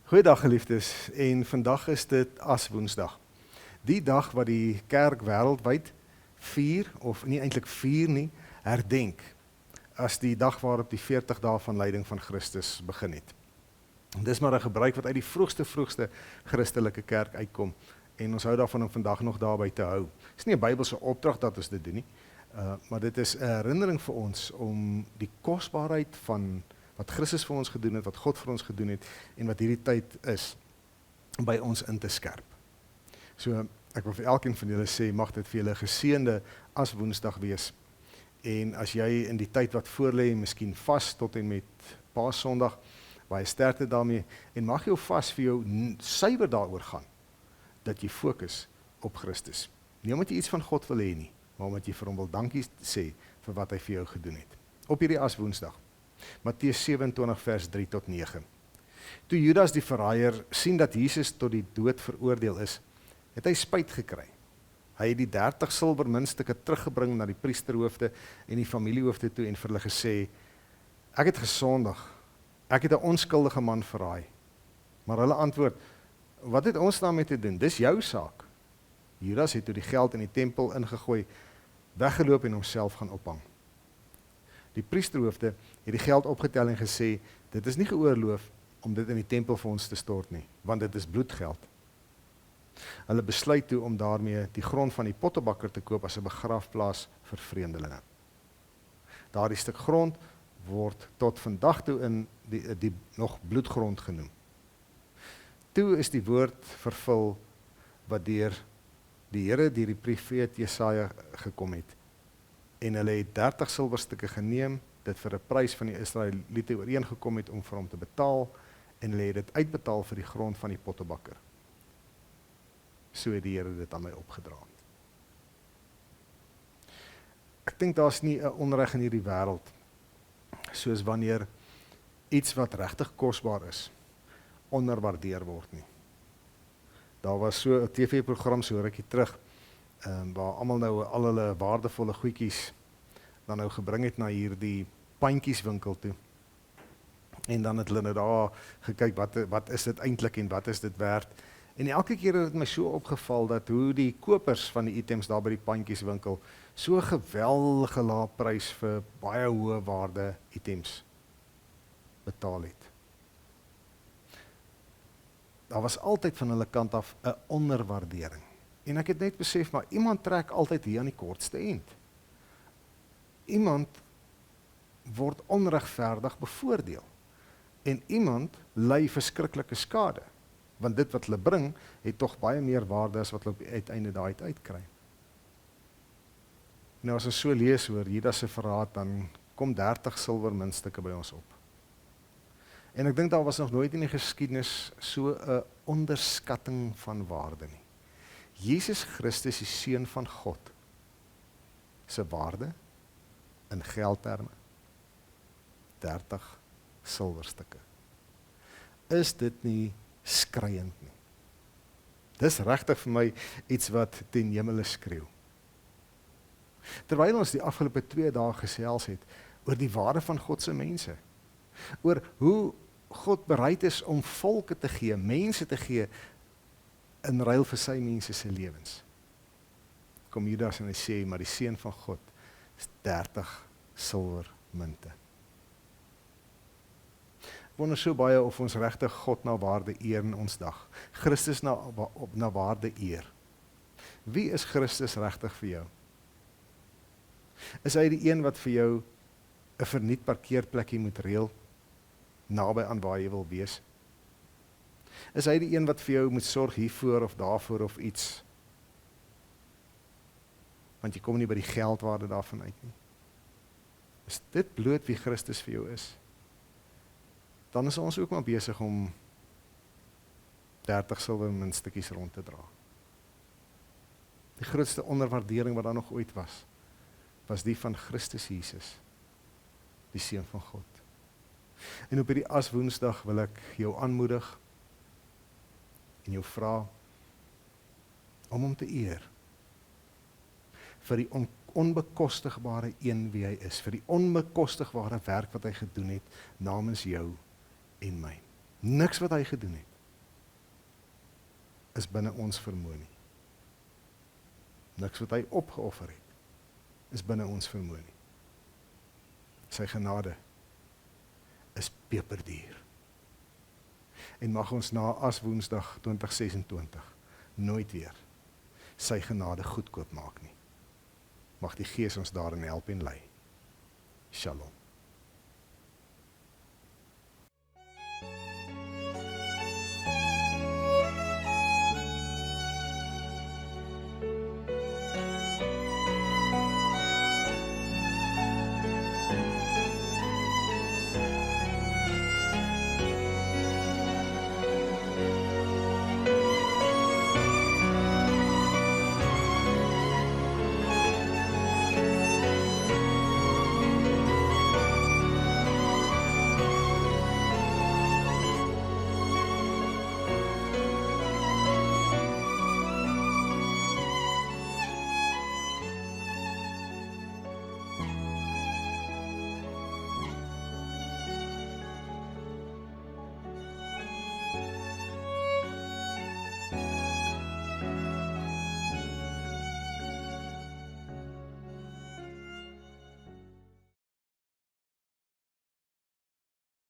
Goeiedag geliefdes, en vandag is dit Aswoensdag. Die dag wat die kerk wêreldwyd vier, of nie eintlik vier nie, herdenk, as die dag waarop die 40 dae van lyding van Christus begin het. Dis maar 'n gebruik wat uit die vroegste Christelike kerk uitkom, en ons hou daarvan om vandag nog daarby te hou. Het is nie 'n Bybelse opdrag dat ons dit doen nie, maar dit is 'n herinnering vir ons om die kosbaarheid van wat Christus vir ons gedoen het, wat God vir ons gedoen het, en wat hierdie tyd is, by ons in te skerp. So, ek wil vir elkeen van julle sê, mag dit vir julle geseënde Aswoensdag wees. En as jy in die tyd wat voorlê, miskien vas tot en met Paasondag, baie sterkte daarmee, en mag jou vas vir jou suiwer daaroor gaan, dat jy fokus op Christus. Nie omdat jy iets van God wil hê nie, maar omdat jy vir hom wil dankie sê, vir wat hy vir jou gedoen het. Op hierdie Aswoensdag. Matteus 27 vers 3 tot 9. Toe Judas die verraaier sien dat Jesus tot die dood veroordeel is, het hy spyt gekry. Hy het die 30 silwermuntstukke teruggebring na die priesterhoofde en die familiehoofde toe en vir hulle gesê, ek het gesondig, ek het 'n onskuldige man verraai. Maar hulle antwoord, wat het ons daarmee te doen? Dis jou saak. Judas het toe die geld in die tempel ingegooi, weggeloop en homself gaan ophang. Die priesterhoofde het die geld opgetel en gesê, dit is nie geoorloof om dit in die tempel vir ons te stort nie, want dit is bloedgeld. Hulle besluit toe om daarmee die grond van die pottebakker te koop as 'n begraafplaas vir vreemdelinge. Daardie stuk grond word tot vandag toe in die nog bloedgrond genoem. Toe is die woord vervul wat deur die Here deur die profeet Jesaja gekom het. En hulle het 30 silwerstukke geneem, dit vir 'n prys van die Israeliete ooreengekom het om vir hom te betaal, en hulle het dit uitbetaal vir die grond van die pottebakker. So het die Here dit aan my opgedra. Ek dink daar's nie 'n onreg in hierdie wêreld, soos wanneer iets wat regtig kosbaar is, onderwaardeer word nie. Daar was so 'n TV-program so rukkie terug, waar almal nou al hulle waardevolle goedjies dan nou gebring het na hierdie pandjieswinkel toe. En dan het hulle nou daar gekyk, wat is dit eintlik en wat is dit werd. En elke keer het dit my so opgeval dat hoe die kopers van die items daar by die pandjieswinkel so geweldige lae prys vir baie hoë waarde items betaal het. Daar was altyd van hulle kant af 'n onderwaardering. En ek het net besef, maar iemand trek altyd hier aan die kortste eind. Iemand word onregverdig bevoordeel. En iemand ly verskriklike skade. Want dit wat hulle bring, het tog baie meer waarde as wat hulle op die uiteinde daai uitkry. Nou as ons so lees oor Judas se verraad, dan kom 30 silwermuntstukke by ons op. En ek dink daar was nog nooit in die geskiedenis so 'n onderskatting van waarde nie. Jesus Christus, die Seun van God, se waarde in geldterme 30 silwerstukke. Is dit nie skreiend nie? Dis regtig vir my iets wat ten hemele skreeu. Terwyl ons die afgelope 2 dae gesels het oor die waarde van God se mense, oor hoe God bereid is om volke te gee, mense te gee, in ruil vir sy mense se lewens. Kom Judas en hy sê, maar die Seun van God is 30 silwermunte. Ek wonder so baie of ons regtig God na waarde eer in ons dag. Christus na waarde eer. Wie is Christus regtig vir jou? Is hy die een wat vir jou 'n verniet parkeerplekkie moet reël, naby aan waar jy wil wees? Is hy die een wat vir jou moet sorg hiervoor of daarvoor of iets? Want jy kom nie by die geldwaarde daarvan uit nie. Is dit bloot wie Christus vir jou is? Dan is ons ook maar besig om 30 silwermuntstukkies rond te dra. Die grootste onderwaardering wat daar nog ooit was die van Christus Jesus, die Seun van God. En op hierdie Aswoensdag wil ek jou aanmoedig en jou vra om hom te eer vir die onbekostigbare een wie hy is, vir die onbekostigbare werk wat hy gedoen het namens jou en my. Niks wat hy gedoen het is binne ons vermoë nie. Niks wat hy opgeoffer het, is binne ons vermoë nie. Sy genade is peperduur. En mag ons na Aswoensdag 2026 nooit weer sy genade goedkoop maak nie. Mag die Gees ons daarin help en lei. Shalom.